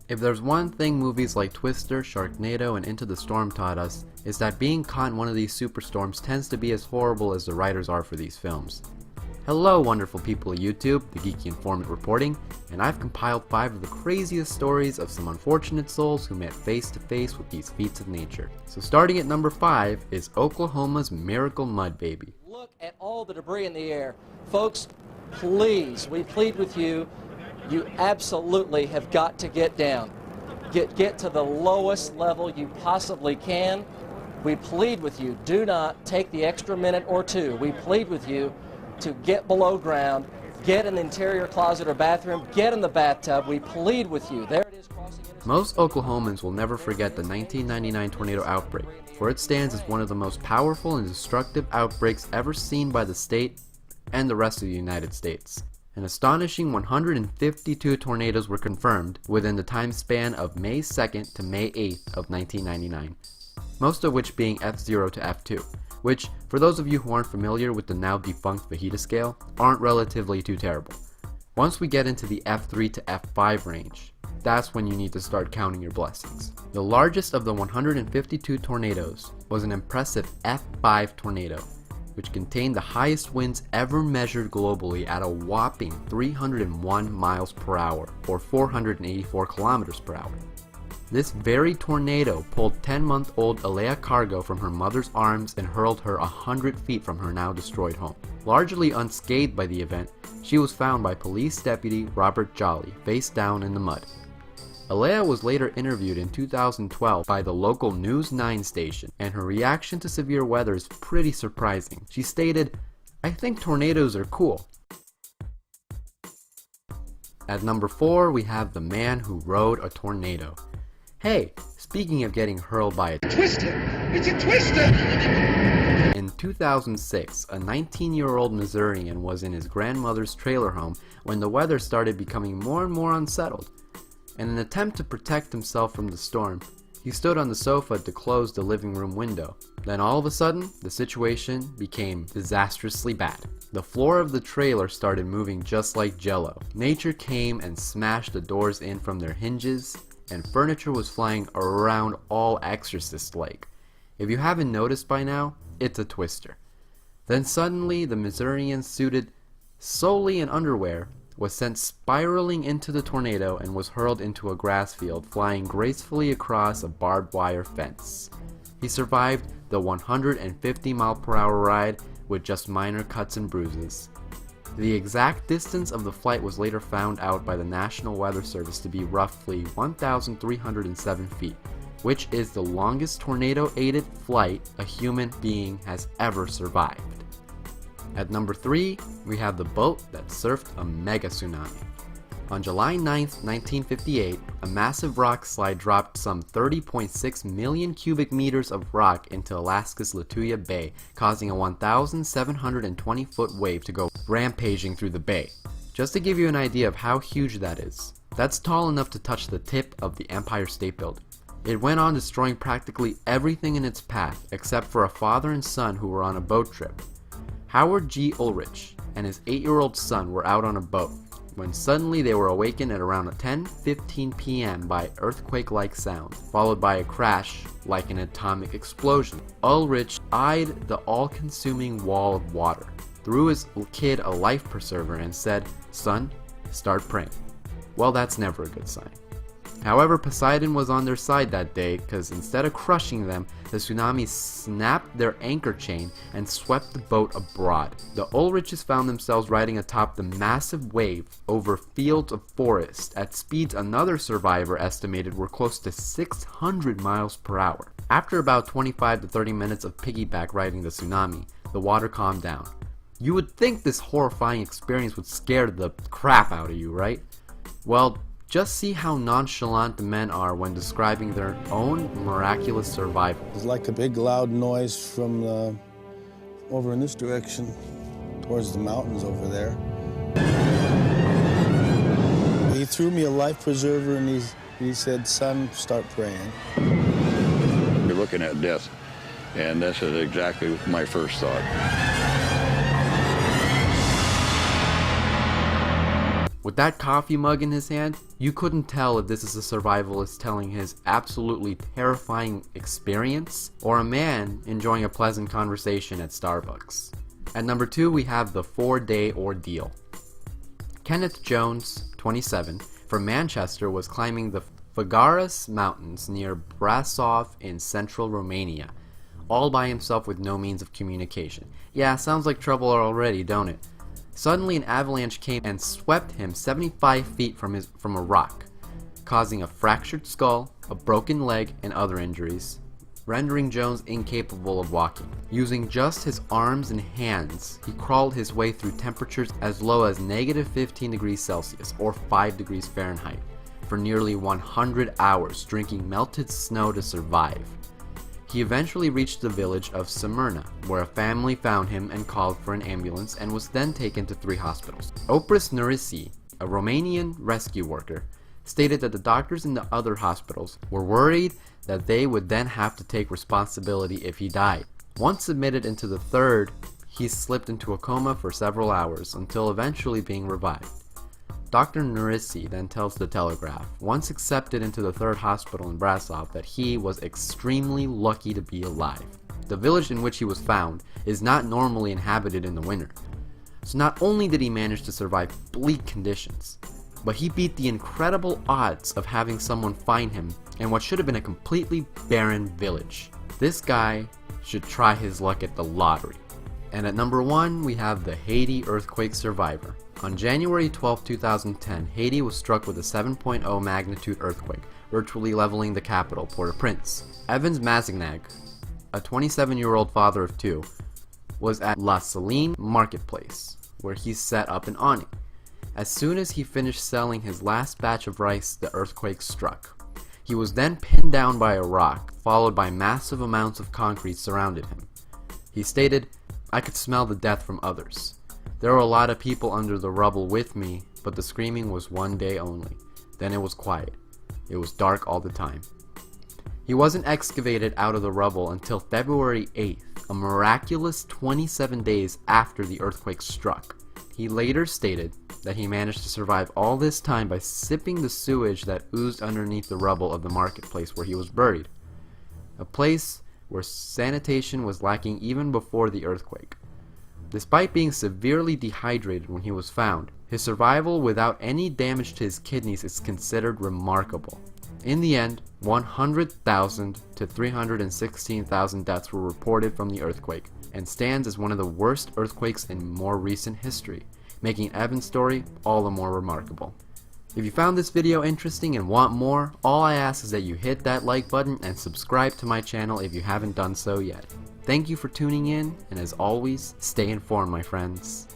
If there's one thing movies like Twister, Sharknado, and Into the Storm taught us, is that being caught in one of these superstorms tends to be as horrible as the writers are for these films. Hello wonderful people of YouTube, the Geeky Informant reporting, and I've compiled 5 of the craziest stories of some unfortunate souls who met face to face with these feats of nature. So starting at number 5 is Oklahoma's Miracle Mud Baby. Look at all the debris in the air. Folks, please, we plead with you, you absolutely have got to get down. Get to the lowest level you possibly can. We plead with you, do not take the extra minute or two. We plead with you to get below ground, get in the interior closet or bathroom, get in the bathtub. We plead with you. There it is crossing into... Most Oklahomans will never forget the 1999 tornado outbreak, for it stands as one of the most powerful and destructive outbreaks ever seen by the state and the rest of the United States. An astonishing 152 tornadoes were confirmed within the time span of May 2nd to May 8th of 1999, most of which being F0 to F2, which, for those of you who aren't familiar with the now defunct Fajita scale, aren't relatively too terrible. Once we get into the F3 to F5 range, that's when you need to start counting your blessings. The largest of the 152 tornadoes was an impressive F5 tornado, which contained the highest winds ever measured globally at a whopping 301 miles per hour, or 484 kilometers per hour. This very tornado pulled 10-month-old Alea Cargo from her mother's arms and hurled her 100 feet from her now destroyed home. Largely unscathed by the event, she was found by police deputy Robert Jolly face down in the mud. Alea was later interviewed in 2012 by the local News 9 station, and her reaction to severe weather is pretty surprising. She stated, "I think tornadoes are cool." At number 4, we have the man who rode a tornado. Hey, speaking of getting hurled by a twister, it's a twister! In 2006, a 19-year-old Missourian was in his grandmother's trailer home when the weather started becoming more and more unsettled. In an attempt to protect himself from the storm, he stood on the sofa to close the living room window. Then all of a sudden, the situation became disastrously bad. The floor of the trailer started moving just like jello. Nature came and smashed the doors in from their hinges, and furniture was flying around all Exorcist-like. If you haven't noticed by now, it's a twister. Then suddenly, the Missourian, suited solely in underwear, was sent spiraling into the tornado and was hurled into a grass field, flying gracefully across a barbed wire fence. He survived the 150-mile-per-hour ride with just minor cuts and bruises. The exact distance of the flight was later found out by the National Weather Service to be roughly 1,307 feet, which is the longest tornado-aided flight a human being has ever survived. At number 3, we have the boat that surfed a mega-tsunami. On July 9th, 1958, a massive rock slide dropped some 30.6 million cubic meters of rock into Alaska's Lituya Bay, causing a 1,720-foot wave to go rampaging through the bay. Just to give you an idea of how huge that is, that's tall enough to touch the tip of the Empire State Building. It went on destroying practically everything in its path, except for a father and son who were on a boat trip. Howard G. Ulrich and his 8-year-old son were out on a boat, when suddenly they were awakened at around 10:15 p.m. by earthquake-like sound, followed by a crash like an atomic explosion. Ulrich eyed the all-consuming wall of water, threw his kid a life preserver and said, "Son, start praying." Well, that's never a good sign. However, Poseidon was on their side that day, because instead of crushing them, the tsunami snapped their anchor chain and swept the boat abroad. The Ulriches found themselves riding atop the massive wave over fields of forest at speeds another survivor estimated were close to 600 miles per hour. After about 25 to 30 minutes of piggyback riding the tsunami, the water calmed down. You would think this horrifying experience would scare the crap out of you, right? Well, just see how nonchalant the men are when describing their own miraculous survival. It's like a big loud noise from over in this direction, towards the mountains over there. He threw me a life preserver and he said, son, start praying. You're looking at death, and this is exactly my first thought. With that coffee mug in his hand, you couldn't tell if this is a survivalist telling his absolutely terrifying experience or a man enjoying a pleasant conversation at Starbucks. At number 2, we have the 4-day ordeal. Kenneth Jones, 27, from Manchester was climbing the Făgăraș Mountains near Brasov in central Romania, all by himself with no means of communication. Yeah, sounds like trouble already, don't it? Suddenly an avalanche came and swept him 75 feet from a rock, causing a fractured skull, a broken leg, and other injuries, rendering Jones incapable of walking. Using just his arms and hands, he crawled his way through temperatures as low as -15 degrees Celsius or 5 degrees Fahrenheit for nearly 100 hours, drinking melted snow to survive. He eventually reached the village of Smyrna, where a family found him and called for an ambulance and was then taken to 3 hospitals. Opris Nurisi, a Romanian rescue worker, stated that the doctors in the other hospitals were worried that they would then have to take responsibility if he died. Once admitted into the 3rd, he slipped into a coma for several hours until eventually being revived. Dr. Nurisi then tells the Telegraph, once accepted into the 3rd hospital in Brasov, that he was extremely lucky to be alive. The village in which he was found is not normally inhabited in the winter. So not only did he manage to survive bleak conditions, but he beat the incredible odds of having someone find him in what should have been a completely barren village. This guy should try his luck at the lottery. And at number 1, we have the Haiti earthquake survivor. On January 12, 2010, Haiti was struck with a 7.0 magnitude earthquake, virtually leveling the capital, Port-au-Prince. Evans Mazignag, a 27-year-old father of 2, was at La Saline Marketplace, where he set up an awning. As soon as he finished selling his last batch of rice, the earthquake struck. He was then pinned down by a rock, followed by massive amounts of concrete surrounded him. He stated, "I could smell the death from others. There were a lot of people under the rubble with me, but the screaming was one day only. Then it was quiet. It was dark all the time." He wasn't excavated out of the rubble until February 8th, a miraculous 27 days after the earthquake struck. He later stated that he managed to survive all this time by sipping the sewage that oozed underneath the rubble of the marketplace where he was buried, a place where sanitation was lacking even before the earthquake. Despite being severely dehydrated when he was found, his survival without any damage to his kidneys is considered remarkable. In the end, 100,000 to 316,000 deaths were reported from the earthquake, and stands as one of the worst earthquakes in more recent history, making Evan's story all the more remarkable. If you found this video interesting and want more, all I ask is that you hit that like button and subscribe to my channel if you haven't done so yet. Thank you for tuning in, and as always, stay informed, my friends.